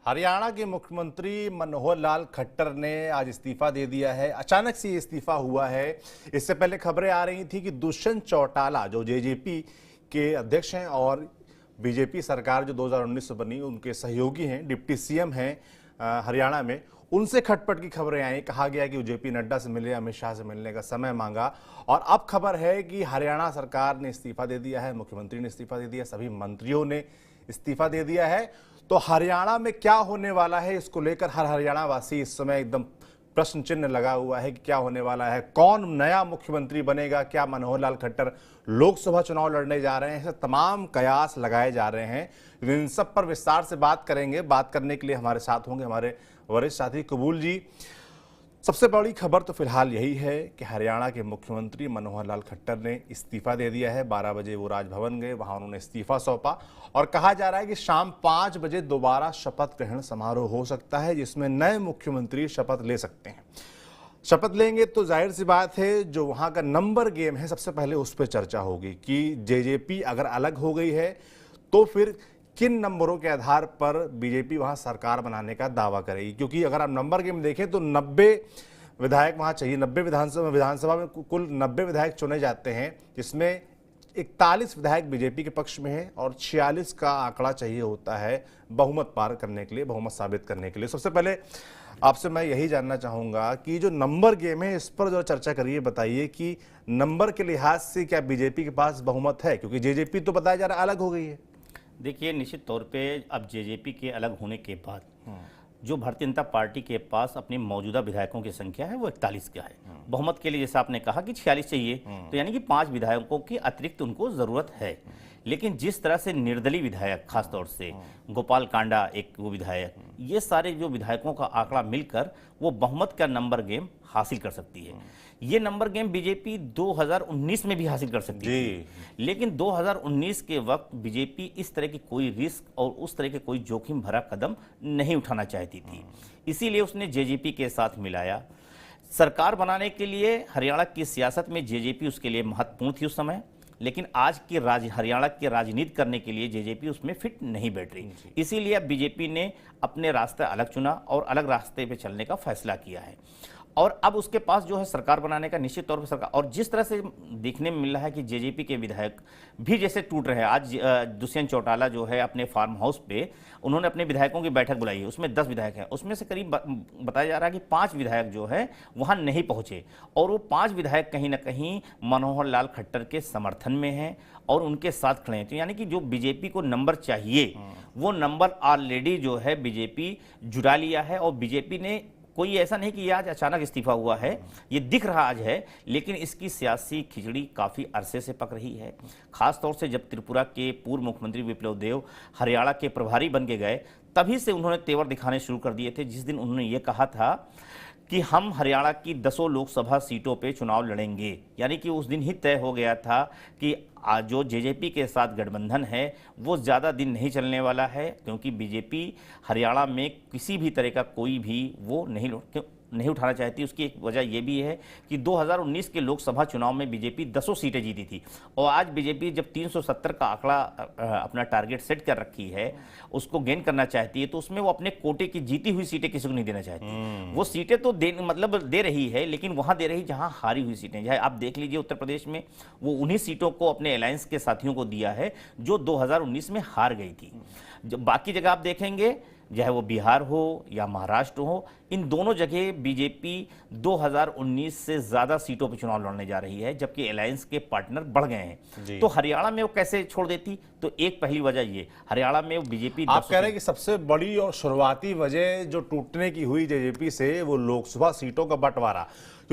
हरियाणा के मुख्यमंत्री मनोहर लाल खट्टर ने आज इस्तीफा दे दिया है। अचानक से इस्तीफा हुआ है। इससे पहले खबरें आ रही थी कि दुष्यंत चौटाला जो जेजेपी के अध्यक्ष हैं और बीजेपी सरकार जो 2019 से बनी उनके सहयोगी हैं, डिप्टी सीएम हैं हरियाणा में, उनसे खटपट की खबरें आई। कहा गया कि वो जेपी नड्डा से मिले, अमित शाह से मिलने का समय मांगा और अब खबर है कि हरियाणा सरकार ने इस्तीफा दे दिया है, मुख्यमंत्री ने इस्तीफा दे दिया, सभी मंत्रियों ने इस्तीफा दे दिया है। तो हरियाणा में क्या होने वाला है, इसको लेकर हर हरियाणा वासी इस समय एकदम प्रश्न चिन्ह लगा हुआ है कि क्या होने वाला है, कौन नया मुख्यमंत्री बनेगा, क्या मनोहर लाल खट्टर लोकसभा चुनाव लड़ने जा रहे हैं। ऐसे तमाम कयास लगाए जा रहे हैं। इन सब पर विस्तार से बात करेंगे। बात करने के लिए हमारे साथ होंगे हमारे वरिष्ठ साथी कबूल जी। सबसे बड़ी खबर तो फिलहाल यही है कि हरियाणा के मुख्यमंत्री मनोहर लाल खट्टर ने इस्तीफा दे दिया है। 12 बजे वो राजभवन गए, वहां उन्होंने इस्तीफा सौंपा और कहा जा रहा है कि शाम 5 बजे दोबारा शपथ ग्रहण समारोह हो सकता है, जिसमें नए मुख्यमंत्री शपथ ले सकते हैं। शपथ लेंगे तो जाहिर सी बात है जो वहां का नंबर गेम है, सबसे पहले उस पर चर्चा होगी कि जेजेपी अगर अलग हो गई है तो फिर किन नंबरों के आधार पर बीजेपी वहां सरकार बनाने का दावा करेगी। क्योंकि अगर आप नंबर गेम देखें तो 90 विधायक वहां चाहिए। 90 विधानसभा में कुल 90 विधायक चुने जाते हैं, जिसमें 41 विधायक बीजेपी के पक्ष में है और 46 का आंकड़ा चाहिए होता है बहुमत पार करने के लिए, बहुमत साबित करने के लिए। सबसे पहले आपसे मैं यही जानना चाहूंगा कि जो नंबर गेम है इस पर जो चर्चा करिए, बताइए कि नंबर के लिहाज से क्या बीजेपी के पास बहुमत है, क्योंकि जेजेपी तो बताया जा रहा है अलग हो गई है। देखिए, निश्चित तौर पे अब जेजेपी के अलग होने के बाद जो भारतीय जनता पार्टी के पास अपने मौजूदा विधायकों की संख्या है वो 41 का है। बहुमत के लिए जैसा आपने कहा कि 46 चाहिए, तो यानी कि 5 विधायकों की अतिरिक्त उनको जरूरत है। लेकिन जिस तरह से निर्दलीय विधायक, खासतौर से गोपाल कांडा एक वो विधायक, ये सारे जो विधायकों का आंकड़ा मिलकर वो बहुमत का नंबर गेम हासिल कर सकती है। ये नंबर गेम बीजेपी 2019 में भी हासिल कर सकती थी, लेकिन 2019 के वक्त बीजेपी इस तरह की कोई रिस्क और उस तरह के कोई जोखिम भरा कदम नहीं उठाना चाहती थी। इसीलिए उसने जेजेपी के साथ मिलाया। सरकार बनाने के लिए हरियाणा की सियासत में जेजेपी उसके लिए महत्वपूर्ण थी उस समय, लेकिन आज के हरियाणा की राजनीति करने के लिए जेजेपी उसमें फिट नहीं बैठ रही। इसीलिए अब बीजेपी ने अपने रास्ते अलग चुना और अलग रास्ते पे चलने का फैसला किया है। और अब उसके पास जो है सरकार बनाने का निश्चित तौर पर सरकार, और जिस तरह से देखने में मिल रहा है कि जेजेपी के विधायक भी जैसे टूट रहे हैं। आज दुष्यंत चौटाला जो है अपने फार्म हाउस पे उन्होंने अपने विधायकों की बैठक बुलाई है, उसमें 10 विधायक हैं, उसमें से करीब बताया जा रहा है कि 5 विधायक जो है वहां नहीं पहुंचे और वो 5 विधायक कहीं ना कहीं मनोहर लाल खट्टर के समर्थन में हैं और उनके साथ खड़े हैं। तो यानी कि जो बीजेपी को नंबर चाहिए वो नंबर ऑलरेडी जो है बीजेपी जुटा लिया है। और बीजेपी ने कोई ऐसा नहीं कि ये आज अचानक इस्तीफा हुआ है, ये दिख रहा आज है, लेकिन इसकी सियासी खिचड़ी काफ़ी अरसे से पक रही है। खास तौर से जब त्रिपुरा के पूर्व मुख्यमंत्री विप्लव देव हरियाणा के प्रभारी बन के गए, तभी से उन्होंने तेवर दिखाने शुरू कर दिए थे। जिस दिन उन्होंने ये कहा था कि हम हरियाणा की 10 लोकसभा सीटों पे चुनाव लड़ेंगे, यानी कि उस दिन ही तय हो गया था कि जो जेजेपी के साथ गठबंधन है वो ज़्यादा दिन नहीं चलने वाला है, क्योंकि बीजेपी हरियाणा में किसी भी तरह का कोई भी वो नहीं उठाना चाहती। उसकी एक वजह यह भी है कि 2019 के लोकसभा चुनाव में बीजेपी 10 सीटें जीती थी और आज बीजेपी जब 370 का आंकड़ा अपना टारगेट सेट कर रखी है, उसको गेन करना चाहती है, तो उसमें वो अपने कोटे की जीती हुई सीटें किसी को नहीं देना चाहती। वो सीटें तो दे रही है, लेकिन वहां दे रही जहां हारी हुई सीटें। चाहे आप देख लीजिए उत्तर प्रदेश में वो उन्हीं सीटों को अपने अलायंस के साथियों को दिया है जो 2019 में हार गई थी। जब बाकी जगह आप देखेंगे, चाहे वो बिहार हो या महाराष्ट्र हो, इन दोनों जगह बीजेपी 2019 से ज्यादा सीटों पर चुनाव लड़ने जा रही है, जबकि अलायंस के पार्टनर बढ़ गए हैं। तो हरियाणा में वो कैसे छोड़ देती? तो एक पहली वजह ये, हरियाणा में वो बीजेपी, आप कह रहे हैं कि सबसे बड़ी और शुरुआती वजह जो टूटने की हुई जेजेपी से वो लोकसभा सीटों का बंटवारा।